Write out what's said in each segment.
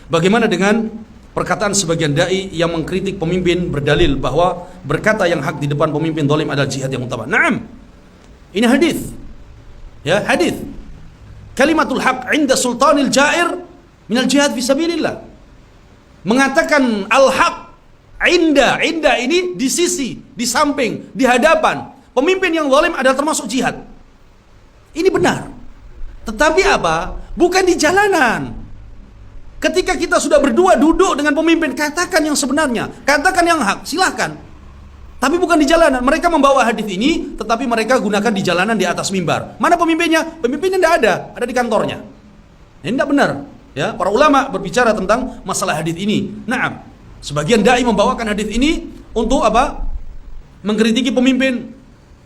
Bagaimana dengan perkataan sebagian dai yang mengkritik pemimpin berdalil bahwa berkata yang hak di depan pemimpin zalim adalah jihad yang utama? Naam. Ini hadis. Ya, hadis. Kalimatul haq 'inda sultanil ja'ir minal jihad fi sabilillah. Mengatakan al-haq 'inda ini di sisi, di samping, di hadapan pemimpin yang zalim adalah termasuk jihad. Ini benar. Tetapi apa? Bukan di jalanan. Ketika kita sudah berdua duduk dengan pemimpin, katakan yang sebenarnya, katakan yang hak, silahkan. Tapi bukan di jalanan. Mereka membawa hadis ini, tetapi mereka gunakan di jalanan di atas mimbar. Mana pemimpinnya? Pemimpinnya tidak ada di kantornya. Ini tidak benar. Ya, para ulama berbicara tentang masalah hadis ini. Naam. Sebagian dai membawakan hadis ini untuk apa? Mengkritiki pemimpin.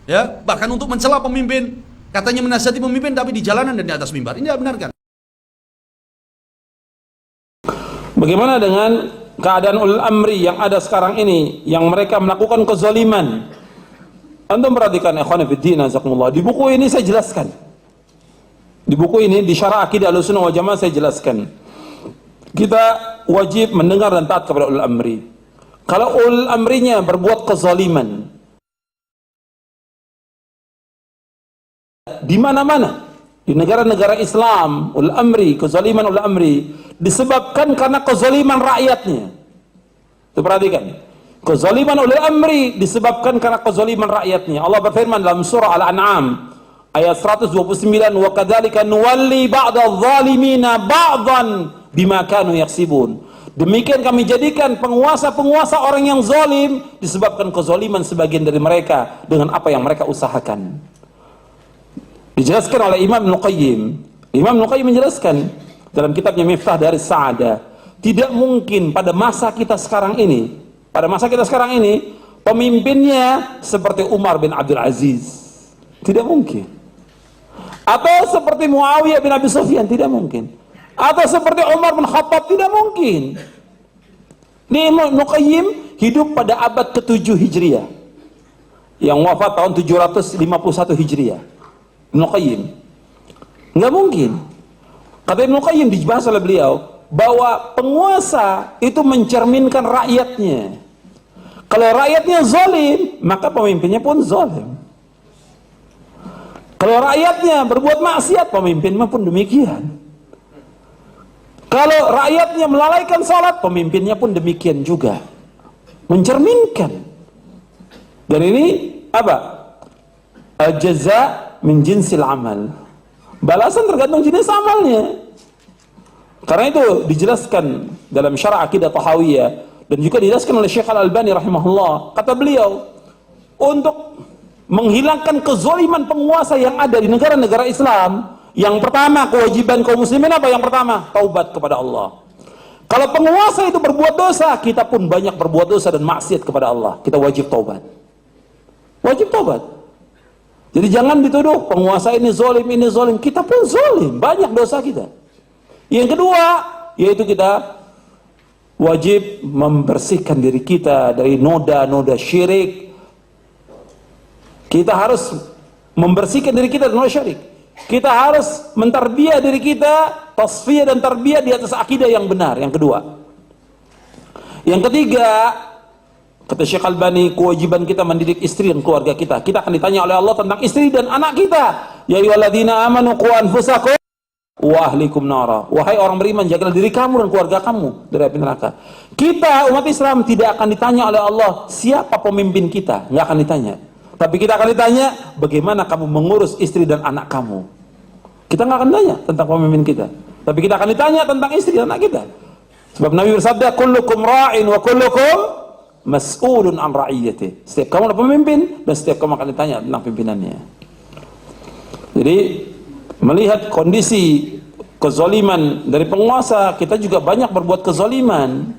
Ya, bahkan untuk mencela pemimpin. Katanya menasihati pemimpin tapi di jalanan dan di atas mimbar. Ini tidak benar kan? Bagaimana dengan keadaan ulul amri yang ada sekarang ini, yang mereka melakukan kezaliman? Antum perhatikan, ikhwan fillah, jazakumullah. Di buku ini saya jelaskan. Di buku ini, di Syarah Aqidah Ahlussunnah wal Jamaah, saya jelaskan. Kita wajib mendengar dan taat kepada ulul amri. Kalau ulul amrinya berbuat kezaliman di mana-mana, di negara-negara Islam, ulul amri, kezaliman ulul amri disebabkan karena kezaliman rakyatnya. Itu perhatikan. Kezaliman ulul amri disebabkan karena kezaliman rakyatnya. Allah berfirman dalam surah Al-An'am ayat 129, "Wa kadzalika nuwalli ba'dadh zalimina ba'dhan bima kanu yaksibun." Demikian kami jadikan penguasa-penguasa orang yang zalim disebabkan kezaliman sebagian dari mereka dengan apa yang mereka usahakan. Dijelaskan oleh Imam Ibnu Qayyim. Imam Ibnu Qayyim menjelaskan dalam kitabnya Miftah Daris Sa'adah, tidak mungkin pada masa kita sekarang ini, pemimpinnya seperti Umar bin Abdul Aziz. Tidak mungkin. Atau seperti Muawiyah bin Abi Sufyan, tidak mungkin. Atau seperti Umar bin Khattab, tidak mungkin. Ini Ibnu Qayyim hidup pada abad ke-7 Hijriah, yang wafat tahun 751 Hijriah. Ibnu Qayyim. Nggak mungkin. Kata Ibnu Qayyim, dibahas oleh beliau, bahwa penguasa itu mencerminkan rakyatnya. Kalau rakyatnya zalim, maka pemimpinnya pun zalim. Kalau rakyatnya berbuat maksiat, pemimpinnya pun demikian. Kalau rakyatnya melalaikan salat, pemimpinnya pun demikian juga. Mencerminkan. Dan ini apa? Al-jaza min jinsil amal. Balasan tergantung jenis amalnya. Karena itu dijelaskan dalam Syarah Aqidah Tahawiyah dan juga dijelaskan oleh Syekh Al-Albani rahimahullah. Kata beliau, untuk menghilangkan kezaliman penguasa yang ada di negara-negara Islam, yang pertama kewajiban kaum muslimin apa? Yang pertama, taubat kepada Allah. Kalau penguasa itu berbuat dosa, kita pun banyak berbuat dosa dan maksiat kepada Allah. Kita wajib taubat. Wajib taubat. Jadi jangan dituduh penguasa ini zalim, ini zalim. Kita pun zalim, banyak dosa kita. Yang kedua, yaitu kita wajib membersihkan diri kita dari noda-noda syirik. Kita harus membersihkan diri kita dari noda syirik. Kita harus mentarbiyah diri kita, tasfiyah dan tarbiyah di atas akidah yang benar. Yang kedua. Yang ketiga, kata Syekh Albani, kewajiban kita mendidik istri dan keluarga kita. Kita akan ditanya oleh Allah tentang istri dan anak kita. Ya ayyuhalladzina amanu qu anfusakum wa ahlikum nara. Wahai orang beriman, jagalah diri kamu dan keluarga kamu dari api neraka. Kita umat Islam tidak akan ditanya oleh Allah siapa pemimpin kita, nggak akan ditanya. Tapi kita akan ditanya bagaimana kamu mengurus istri dan anak kamu. Kita nggak akan tanya tentang pemimpin kita, tapi kita akan ditanya tentang istri dan anak kita. Sebab Nabi bersabda, kullukum ra'in wa kullukum mas'ulun an ra'iyati. Setiap kamu adalah pemimpin dan setiap kamu akan ditanya tentang pimpinannya. Jadi melihat kondisi kezaliman dari penguasa, kita juga banyak berbuat kezaliman.